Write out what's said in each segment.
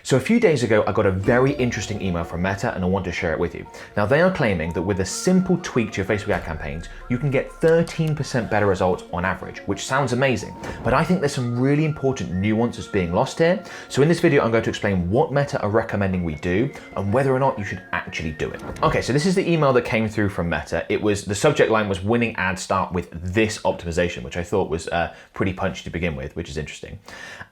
So a few days ago, I got a very interesting email from Meta and I want to share it with you. Now they are claiming that with a simple tweak to your Facebook ad campaigns, you can get 13% better results on average, which sounds amazing. But I think there's some really important nuances being lost here. So in this video, I'm going to explain what Meta are recommending we do and whether or not you should actually do it. Okay, so this is the email that came through from Meta. The subject line was winning ads start with this optimization, which I thought was pretty punchy to begin with, which is interesting.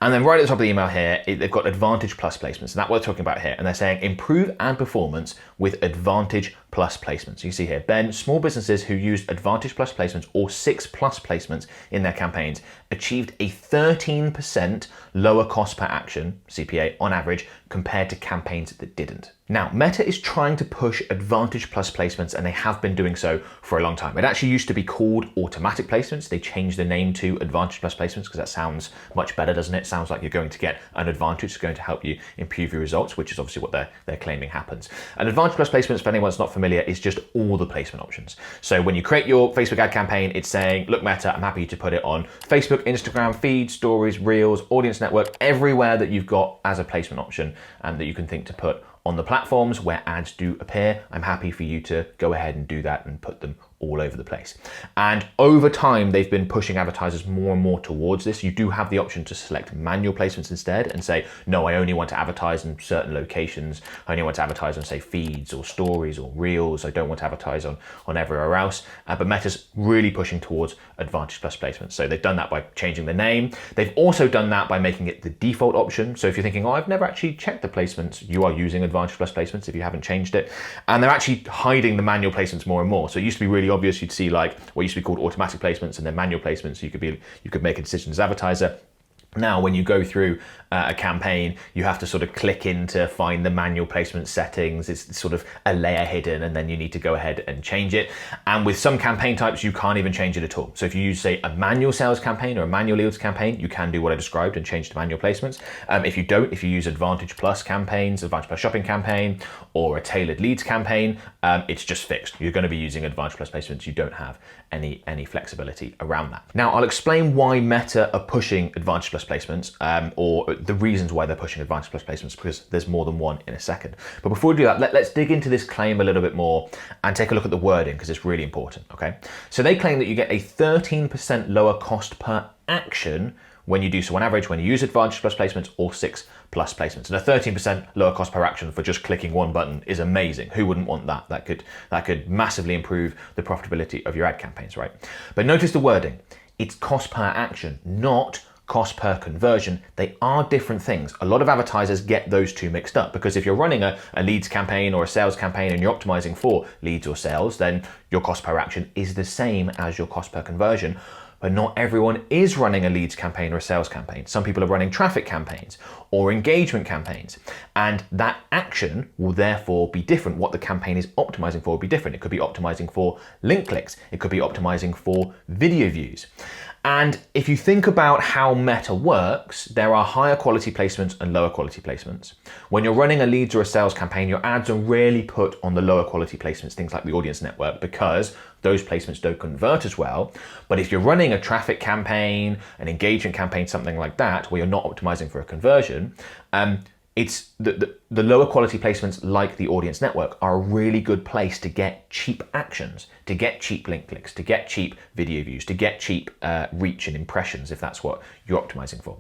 And then right at the top of the email here, they've got Advantage Plus placements, and that's what they're talking about here. And they're saying improve ad performance with Advantage Plus placements. You see here, Ben, small businesses who used Advantage Plus placements or 6+ placements in their campaigns achieved a 13% lower cost per action, CPA, on average, compared to campaigns that didn't. Now, Meta is trying to push Advantage Plus placements, and they have been doing so for a long time. It actually used to be called automatic placements. They changed the name to Advantage Plus placements because that sounds much better, doesn't it? Sounds like you're going to get an advantage. It's going to help you improve your results, which is obviously what they're claiming happens. And Advantage Plus placements, for anyone that's not familiar, is just all the placement options. So when you create your Facebook ad campaign, it's saying, look, Meta, I'm happy to put it on Facebook, Instagram, feed, stories, reels, audience network, everywhere that you've got as a placement option and that you can think to put on the platforms where ads do appear. I'm happy for you to go ahead and do that and put them all over the place. And over time, they've been pushing advertisers more and more towards this. You do have the option to select manual placements instead and say, no, I only want to advertise in certain locations. I only want to advertise on, say, feeds or stories or reels. I don't want to advertise on everywhere else. But Meta's really pushing towards Advantage Plus placements. So they've done that by changing the name. They've also done that by making it the default option. So if you're thinking, oh, I've never actually checked the placements, you are using Advantage Plus placements if you haven't changed it. And they're actually hiding the manual placements more and more. So it used to be really obvious. You'd see like what used to be called automatic placements and then manual placements. So you could make a decision as advertiser. Now, when you go through a campaign, you have to sort of click in to find the manual placement settings. It's sort of a layer hidden, and then you need to go ahead and change it. And with some campaign types, you can't even change it at all. So if you use, say, a manual sales campaign or a manual leads campaign, you can do what I described and change to manual placements. If you use Advantage Plus campaigns, Advantage Plus shopping campaign, or a tailored leads campaign, it's just fixed. You're going to be using Advantage Plus placements. You don't have any flexibility around that. Now, I'll explain why Meta are pushing Advantage Plus placements, or the reasons why they're pushing Advantage Plus placements, because there's more than one in a second. But before we do that, let's dig into this claim a little bit more and take a look at the wording, because it's really important, okay? So they claim that you get a 13% lower cost per action when you do so on average, when you use Advantage Plus placements or 6+ placements. And a 13% lower cost per action for just clicking one button is amazing. Who wouldn't want that? That could massively improve the profitability of your ad campaigns, right? But notice the wording. It's cost per action, not cost per conversion. They are different things. A lot of advertisers get those two mixed up, because if you're running a leads campaign or a sales campaign and you're optimizing for leads or sales, then your cost per action is the same as your cost per conversion. But not everyone is running a leads campaign or a sales campaign. Some people are running traffic campaigns or engagement campaigns. And that action will therefore be different. What the campaign is optimizing for will be different. It could be optimizing for link clicks. It could be optimizing for video views. And if you think about how Meta works, there are higher quality placements and lower quality placements. When you're running a leads or a sales campaign, your ads are rarely put on the lower quality placements, things like the audience network, because those placements don't convert as well. But if you're running a traffic campaign, an engagement campaign, something like that, where you're not optimizing for a conversion, it's the lower quality placements like the audience network are a really good place to get cheap actions, to get cheap link clicks, to get cheap video views, to get cheap reach and impressions, if that's what you're optimizing for.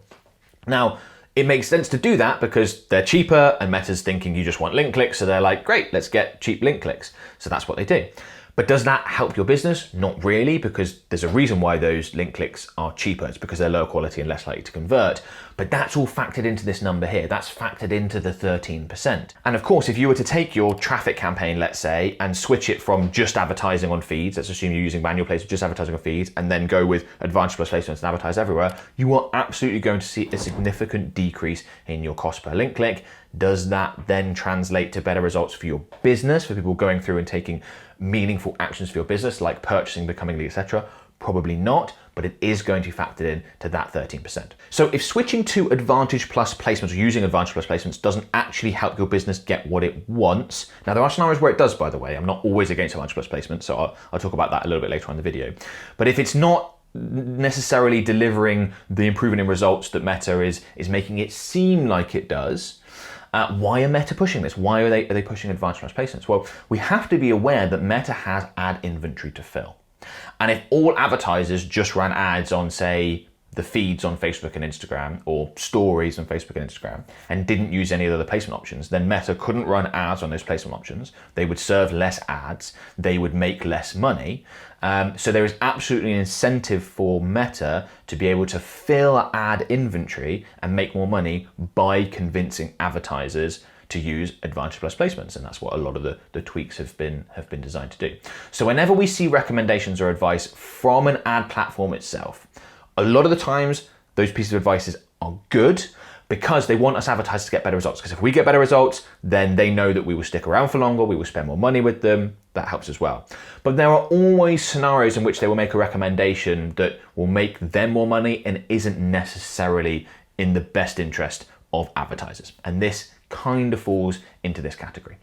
Now, it makes sense to do that because they're cheaper and Meta's thinking you just want link clicks. So they're like, great, let's get cheap link clicks. So that's what they do. But does that help your business? Not really, because there's a reason why those link clicks are cheaper. It's because they're lower quality and less likely to convert. But that's all factored into this number here. That's factored into the 13%. And of course, if you were to take your traffic campaign, let's say, and switch it from just advertising on feeds, let's assume you're using manual placements, just advertising on feeds, and then go with Advantage Plus placements and advertise everywhere, you are absolutely going to see a significant decrease in your cost per link click. Does that then translate to better results for your business, for people going through and taking meaningful actions for your business, like purchasing, becoming lead, etc.? Probably not, but it is going to be factored in to that 13%. So if switching to Advantage Plus placements or using Advantage Plus placements doesn't actually help your business get what it wants, now there are scenarios where it does, by the way. I'm not always against Advantage Plus placements, so I'll talk about that a little bit later on in the video. But if it's not necessarily delivering the improvement in results that Meta is making it seem like it does, Why are Meta pushing this? Why are they pushing advanced placements? Well, we have to be aware that Meta has ad inventory to fill. And if all advertisers just ran ads on, say, the feeds on Facebook and Instagram, or stories on Facebook and Instagram, and didn't use any of the other placement options, then Meta couldn't run ads on those placement options. They would serve less ads, they would make less money. So there is absolutely an incentive for Meta to be able to fill ad inventory and make more money by convincing advertisers to use Advantage Plus placements, and that's what a lot of the tweaks have been designed to do. So whenever we see recommendations or advice from an ad platform itself, a lot of the times those pieces of advice are good because they want us advertisers to get better results. Because if we get better results, then they know that we will stick around for longer, we will spend more money with them. That helps as well. But there are always scenarios in which they will make a recommendation that will make them more money and isn't necessarily in the best interest of advertisers. And this kind of falls into this category.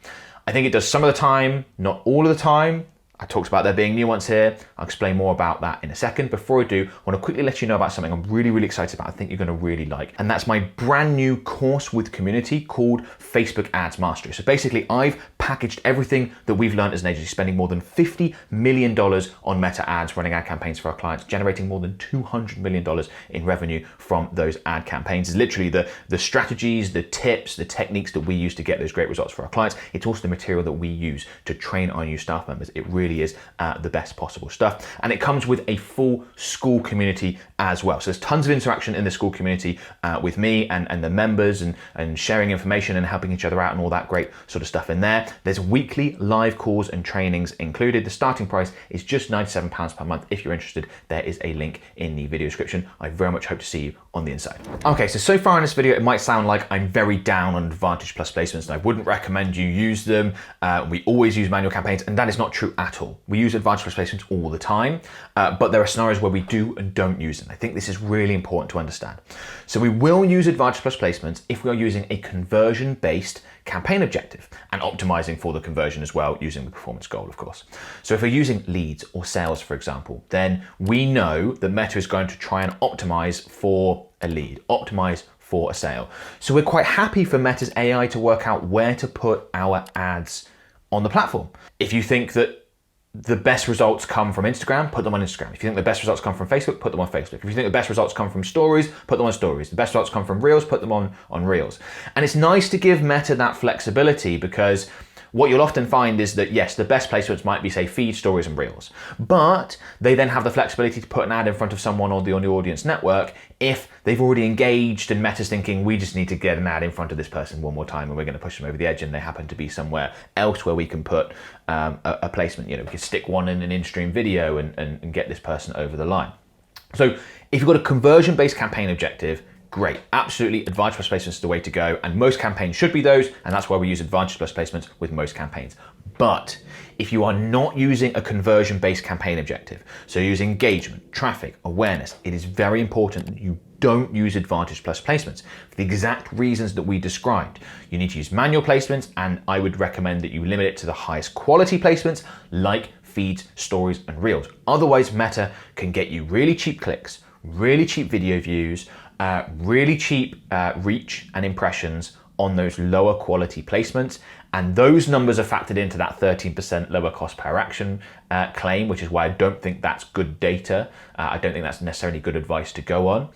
I think it does some of the time, not all of the time. I talked about there being nuance here. I'll explain more about that in a second. Before I do, I want to quickly let you know about something I'm really, really excited about. I think you're going to really like. And that's my brand new course with community called Facebook Ads Mastery. So basically, I've packaged everything that we've learned as an agency, spending more than $50 million on Meta ads, running ad campaigns for our clients, generating more than $200 million in revenue from those ad campaigns. It's literally the strategies, the tips, the techniques that we use to get those great results for our clients. It's also the material that we use to train our new staff members. It really is the best possible stuff. And it comes with a full school community as well. So there's tons of interaction in the school community with me and the members and sharing information and helping each other out and all that great sort of stuff in there. There's weekly live calls and trainings included. The starting price is just £97 per month. If you're interested, there is a link in the video description. I very much hope to see you on the inside. Okay, so far in this video, it might sound like I'm very down on Advantage Plus placements and I wouldn't recommend you use them. We always use manual campaigns, and that is not true at all. We use Advantage Plus placements all the time, but there are scenarios where we do and don't use them. I think this is really important to understand. So we will use Advantage Plus placements if we are using a conversion-based campaign objective and optimizing for the conversion as well, using the performance goal, of course. So if we're using leads or sales, for example, then we know that Meta is going to try and optimize for a lead, optimize for a sale. So we're quite happy for Meta's AI to work out where to put our ads on the platform. If you think that the best results come from Instagram, put them on Instagram. If you think the best results come from Facebook, put them on Facebook. If you think the best results come from stories, put them on stories. The best results come from reels, put them on reels. And it's nice to give Meta that flexibility, because what you'll often find is that, yes, the best placements might be, say, feed, stories, and reels, but they then have the flexibility to put an ad in front of someone on the audience network if they've already engaged and Meta's thinking, we just need to get an ad in front of this person one more time and we're going to push them over the edge, and they happen to be somewhere else where we can put a placement. You know, we can stick one in an in-stream video and get this person over the line. So if you've got a conversion-based campaign objective, great, absolutely, Advantage Plus placements is the way to go, and most campaigns should be those, and that's why we use Advantage Plus placements with most campaigns. But if you are not using a conversion-based campaign objective, so you're using engagement, traffic, awareness, it is very important that you don't use Advantage Plus placements for the exact reasons that we described. You need to use manual placements, and I would recommend that you limit it to the highest quality placements like feeds, stories, and reels. Otherwise, Meta can get you really cheap clicks, really cheap video views, really cheap reach and impressions on those lower quality placements, and those numbers are factored into that 13% lower cost per action claim, which is why I don't think that's good data. I don't think that's necessarily good advice to go on.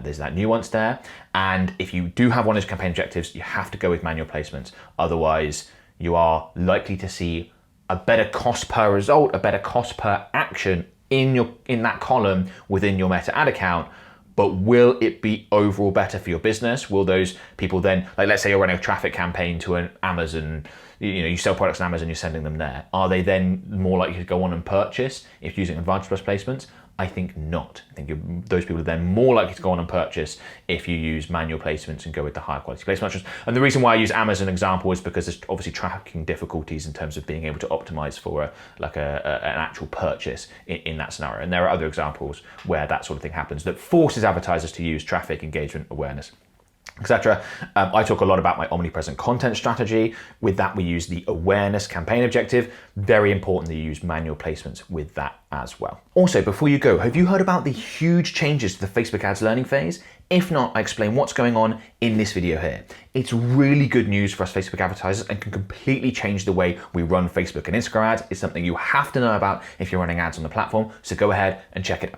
There's that nuance there, and if you do have one of those campaign objectives, you have to go with manual placements. Otherwise, you are likely to see a better cost per result, a better cost per action in that column within your Meta ad account. But will it be overall better for your business? Will those people then, like, let's say you're running a traffic campaign to an Amazon, you sell products on Amazon, you're sending them there. Are they then more likely to go on and purchase if using Advantage Plus placements? I think not. I think those people are then more likely to go on and purchase if you use manual placements and go with the higher quality placements. And the reason why I use Amazon example is because there's obviously tracking difficulties in terms of being able to optimize for an actual purchase in that scenario. And there are other examples where that sort of thing happens that forces advertisers to use traffic, engagement, awareness, etc. I talk a lot about my omnipresent content strategy. With that, we use the awareness campaign objective. Very important that you use manual placements with that as well. Also, before you go, have you heard about the huge changes to the Facebook ads learning phase? If not, I explain what's going on in this video here. It's really good news for us Facebook advertisers and can completely change the way we run Facebook and Instagram ads. It's something you have to know about if you're running ads on the platform, so go ahead and check it out.